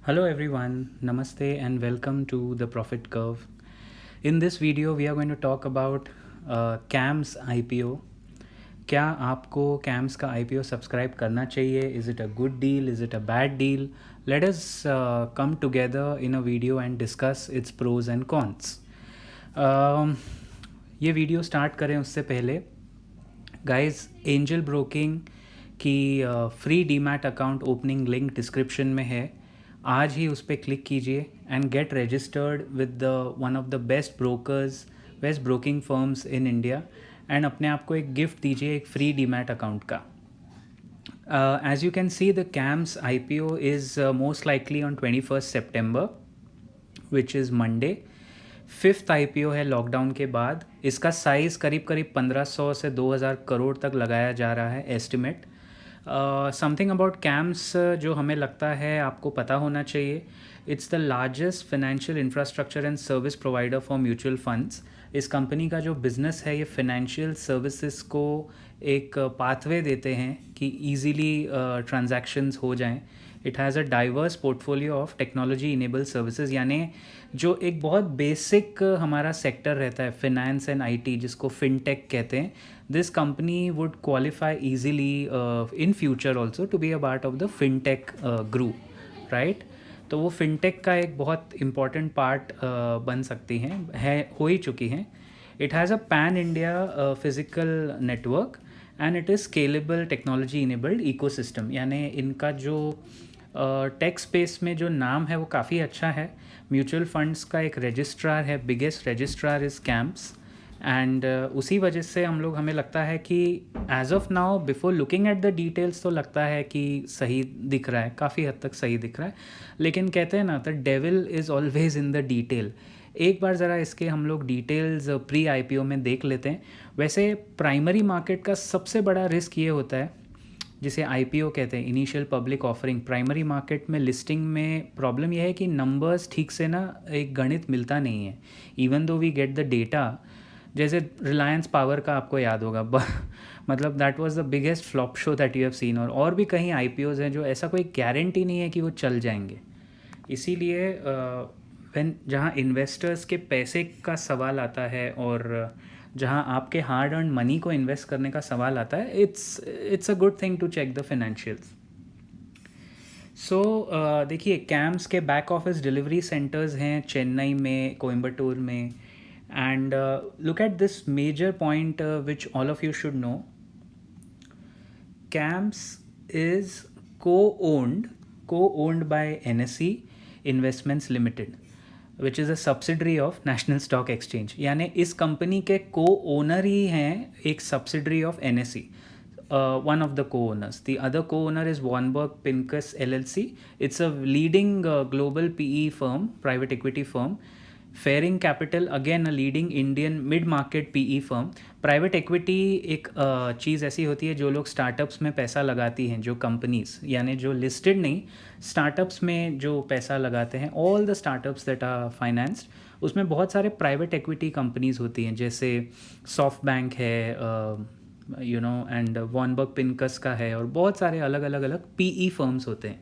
Hello everyone, Namaste and welcome to the Profit Curve. In this video, we are going to talk about CAMS IPO. क्या आपको CAMS का IPO subscribe करना चाहिए? Is it a good deal? Is it a bad deal? Let us come together in a video and discuss its pros and cons. ये video start करें उससे पहले guys, angel broking की free demat account opening link description में है. आज ही उस पर क्लिक कीजिए and get registered with the one of the best broking firms in India and अपने आप को एक गिफ्ट दीजिए एक फ्री डीमैट अकाउंट का. As you can see, the CAMS IPO is most likely on 21st September, which is Monday. 5th IPO है lockdown के बाद. इसका साइज़ करीब करीब 1500 से 2000 करोड़ तक लगाया जा रहा है एस्टिमेट. समथिंग अबाउट कैम्स जो हमें लगता है आपको पता होना चाहिए. It's the largest financial infrastructure and service provider for mutual funds. इस कंपनी का जो बिज़नेस है ये फाइनेंशियल सर्विसेज को एक पाथवे देते हैं कि ईजीली ट्रांजैक्शंस हो जाएं. It has a diverse portfolio of technology enable services, यानी जो एक बहुत बेसिक हमारा सेक्टर रहता है फिनेंस एंड आईटी, जिसको फिनटेक कहते हैं. This company would qualify easily in future also to be a part of the fintech group, right. तो वो फिनटेक का एक बहुत इम्पॉर्टेंट पार्ट बन सकती हैं, हो ही चुकी हैं. It has a pan India physical network and it is scalable technology enabled ecosystem. यानी इनका जो टेक स्पेस में जो नाम है वो काफ़ी अच्छा है. म्यूचुअल फंड्स का एक रजिस्ट्रार है, biggest registrar is CAMS. And उसी वजह से हमें लगता है कि as of now before looking at the details तो लगता है कि सही दिख रहा है, काफ़ी हद तक सही दिख रहा है. लेकिन कहते हैं ना, the devil is always in the detail. एक बार ज़रा इसके हम लोग डिटेल्स प्री आईपीओ में देख लेते हैं. वैसे प्राइमरी मार्केट का सबसे बड़ा रिस्क ये होता है जिसे आईपीओ कहते हैं, initial public offering. Primary market में लिस्टिंग में प्रॉब्लम यह है कि नंबर्स ठीक से ना एक गणित मिलता नहीं है. Even though we get the data, जैसे रिलायंस पावर का आपको याद होगा मतलब that was the biggest flop show that you have seen. और भी कहीं आईपीओज हैं जो ऐसा कोई गारंटी नहीं है कि वो चल जाएंगे. इसीलिए जहाँ इन्वेस्टर्स के पैसे का सवाल आता है और जहाँ आपके हार्ड अर्न मनी को इन्वेस्ट करने का सवाल आता है, it's a good thing to check the financials. So देखिए, कैम्स के बैक ऑफिस डिलीवरी सेंटर्स हैं चेन्नई में, कोयम्बटूर में. And look at this major point which all of you should know. CAMS is co-owned by NSE Investments Limited, which is a subsidiary of National Stock Exchange. यानी इस company के को owner ही हैं एक subsidiary of NSE, one of the co-owners. The other co-owner is Warburg Pincus LLC. It's a leading global PE firm, private equity firm. Fairing Capital, again a leading Indian mid-market PE firm. Private equity एक चीज़ ऐसी होती है जो लोग startups में पैसा लगाती हैं, जो कंपनीज, यानी जो लिस्टेड नहीं, स्टार्टअप्स में जो पैसा लगाते हैं, all the startups that are financed, उसमें बहुत सारे प्राइवेट इक्विटी कंपनीज होती हैं. जैसे सॉफ्ट बैंक है, एंड वॉर्नबर्ग पिनकस का है, और बहुत सारे अलग अलग पीई फर्म्स होते हैं.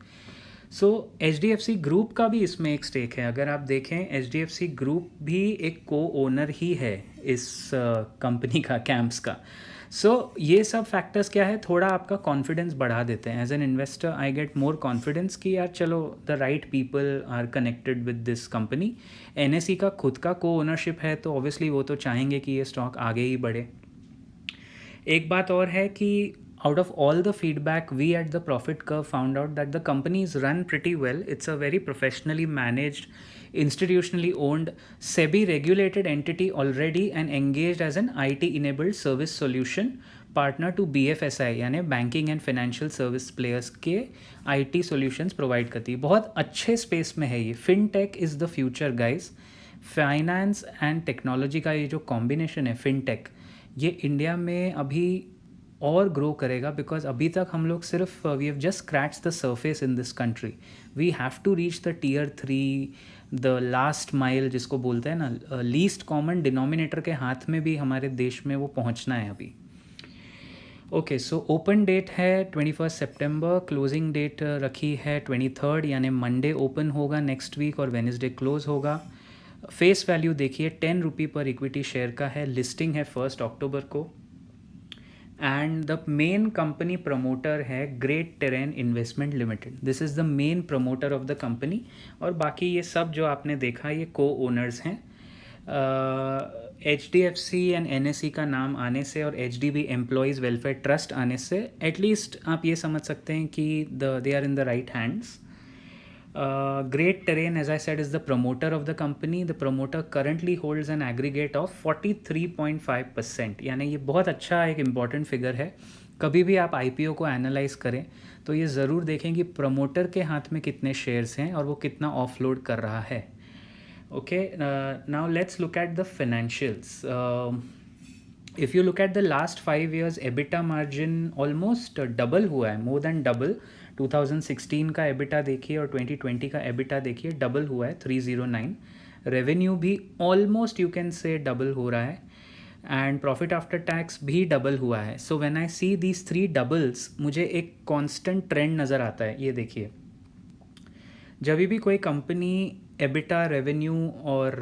सो HDFC ग्रुप का भी इसमें एक स्टेक है. अगर आप देखें, HDFC ग्रुप भी एक को ओनर ही है इस कंपनी का, कैम्प्स का. सो ये सब फैक्टर्स क्या है, थोड़ा आपका कॉन्फिडेंस बढ़ा देते हैं. As an investor I get more confidence कि यार चलो, the right people are connected with this company. NSE का खुद का को ओनरशिप है तो ऑब्वियसली वो तो चाहेंगे कि ये स्टॉक आगे ही बढ़े. एक बात और है कि out of all the feedback, we at the Profit Curve found out that the company is run pretty well. It's a very professionally managed, institutionally owned, SEBI regulated entity already and engaged as an IT enabled service solution partner to BFSI, यानी banking and financial service players के IT solutions provide करती है. बहुत अच्छे space में है ये. Fintech is the future guys. Finance and technology का ये जो कॉम्बिनेशन है फिनटेक, ये इंडिया में अभी और ग्रो करेगा. बिकॉज अभी तक हम लोग सिर्फ we have just scratch the surface in this country. We have to reach the Tier 3, the last mile जिसको बोलते हैं ना, लीस्ट कॉमन डिनोमिनेटर के हाथ में भी हमारे देश में वो पहुंचना है अभी. ओके, सो ओपन डेट है 21 सितंबर, क्लोजिंग डेट रखी है 23, यानी मंडे ओपन होगा नेक्स्ट वीक और वेडनेसडे क्लोज होगा। फेस वैल्यू देखिए 10 रुपये पर इक्विटी शेयर का है, लिस्टिंग है 1 अक्टूबर को। And the main company promoter है Great Terrain Investment Limited, this is the main promoter of the company. और बाकी ये सब जो आपने देखा ये को ओनर्स हैं। HDFC एंड NSE का नाम आने से और HDB एम्प्लॉयज़ वेलफेयर ट्रस्ट आने से एटलीस्ट आप ये समझ सकते हैं कि they are in the right hands. Great Terrain, as I said, is the promoter of the company. The promoter currently holds an aggregate of 43.5%, यानी ये बहुत अच्छा एक इम्पॉर्टेंट फिगर है। कभी भी आप IPO को एनालाइज करें तो ये ज़रूर देखें कि प्रमोटर के हाथ में कितने शेयर्स हैं और वो कितना ऑफलोड कर रहा है। Okay, now let's look at the financials. If you look at the last 5 years, EBITDA margin almost double हुआ है, मोर देन डबल। 2016 का एबिटा देखिए और 2020 का एबिटा देखिए, डबल हुआ है 309। रेवेन्यू भी almost you can say double हो रहा है एंड प्रॉफिट आफ्टर टैक्स भी डबल हुआ है। So when I see these 3 doubles, मुझे एक कांस्टेंट ट्रेंड नज़र आता है। ये देखिए, जब भी कोई कंपनी एबिटा, रेवेन्यू और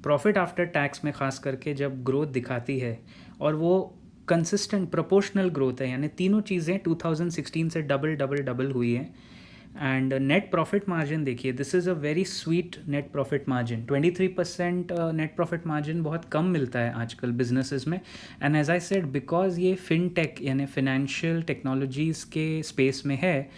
प्रॉफिट आफ्टर टैक्स में ख़ास करके जब ग्रोथ दिखाती है और वो कंसिस्टेंट प्रोपोर्शनल ग्रोथ है, यानी तीनों चीज़ें 2016 से डबल डबल डबल हुई हैं। एंड नेट प्रॉफिट मार्जिन देखिए, this is a very sweet net profit margin. 23% net profit margin बहुत कम मिलता है आजकल बिजनेसेस में। And as I said, because ये फिनटेक यानी फिनेंशियल टेक्नोलॉजीज़ के स्पेस में है,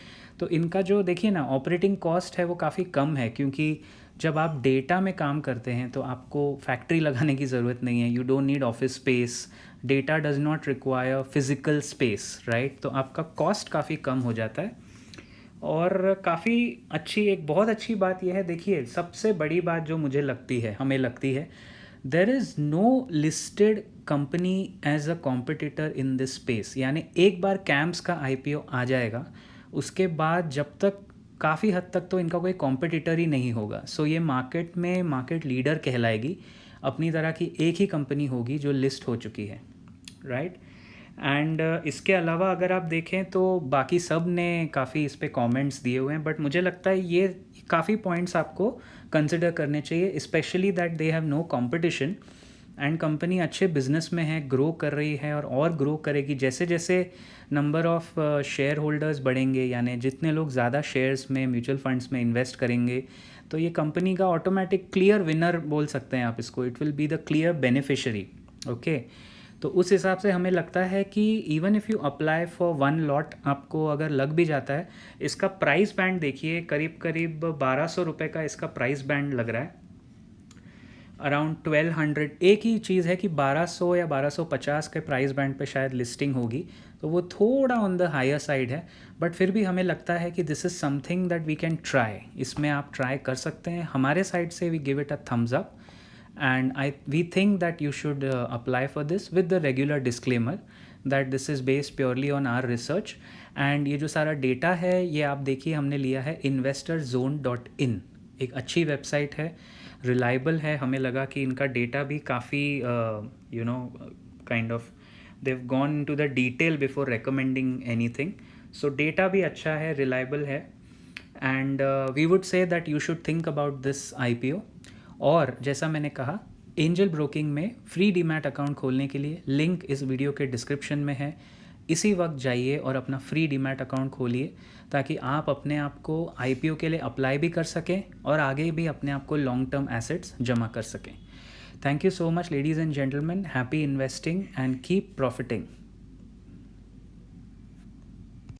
तो इनका जो देखिए ना ऑपरेटिंग कॉस्ट है वो काफ़ी कम है, क्योंकि जब आप डेटा में काम करते हैं तो आपको फैक्ट्री लगाने की ज़रूरत नहीं है। You don't need office space, data does not require physical space, right. तो आपका कॉस्ट काफ़ी कम हो जाता है। और काफ़ी अच्छी, एक बहुत अच्छी बात यह है, देखिए सबसे बड़ी बात जो मुझे लगती है, हमें लगती है, there is no listed company as a competitor in this space. यानी एक बार कैम्प्स का IPO आ जाएगा, उसके बाद जब तक काफ़ी हद तक तो इनका कोई कॉम्पिटिटर ही नहीं होगा। सो ये मार्केट में मार्केट लीडर कहलाएगी, अपनी तरह की एक ही कंपनी होगी जो लिस्ट हो चुकी है, राइट। एंड इसके अलावा अगर आप देखें तो बाकी सब ने काफ़ी इस पे कमेंट्स दिए हुए हैं, बट मुझे लगता है ये काफ़ी पॉइंट्स आपको कंसिडर करने चाहिए, especially that they have no competition and company अच्छे बिजनेस में है, ग्रो कर रही है और ग्रो करेगी। जैसे जैसे नंबर ऑफ़ शेयर होल्डर्स बढ़ेंगे, यानी जितने लोग ज़्यादा शेयर्स में, म्यूचुअल फंड्स में इन्वेस्ट करेंगे, तो ये कंपनी का ऑटोमेटिक क्लियर विनर बोल सकते हैं आप इसको। It will be the clear beneficiary, okay. तो उस हिसाब से हमें लगता है कि even if you apply for 1 lot, आपको अगर लग भी जाता है, इसका प्राइस बैंड देखिए, करीब करीब 1200 रुपये का इसका प्राइस बैंड लग रहा है, अराउंड 1200। एक ही चीज़ है कि 1200 या 1250 के प्राइस बैंड पे शायद लिस्टिंग होगी, तो वो थोड़ा ऑन द हायर साइड है, बट फिर भी हमें लगता है कि this is something that we can try. इसमें आप ट्राई कर सकते हैं। हमारे साइड से we give it a thumbs up and we think that you should apply for this with the regular disclaimer that this is based purely on our research। and ये जो सारा डेटा है ये आप देखिए, हमने लिया है investorzone.in, एक अच्छी वेबसाइट है, रिलायबल है। हमें लगा कि इनका डेटा भी काफ़ी you know kind of they've gone into the detail before recommending anything, so data भी अच्छा है, रिलायबल है, and we would say that you should think about this IPO। और जैसा मैंने कहा, एंजल ब्रोकिंग में फ्री डीमैट अकाउंट खोलने के लिए लिंक इस वीडियो के डिस्क्रिप्शन में है। इसी वक्त जाइए और अपना फ्री डीमैट अकाउंट खोलिए, ताकि आप अपने आप को IPO के लिए अप्लाई भी कर सकें और आगे भी अपने आप को लॉन्ग टर्म एसेट्स जमा कर सकें। Thank you so much ladies and gentleman, happy investing and keep profiting.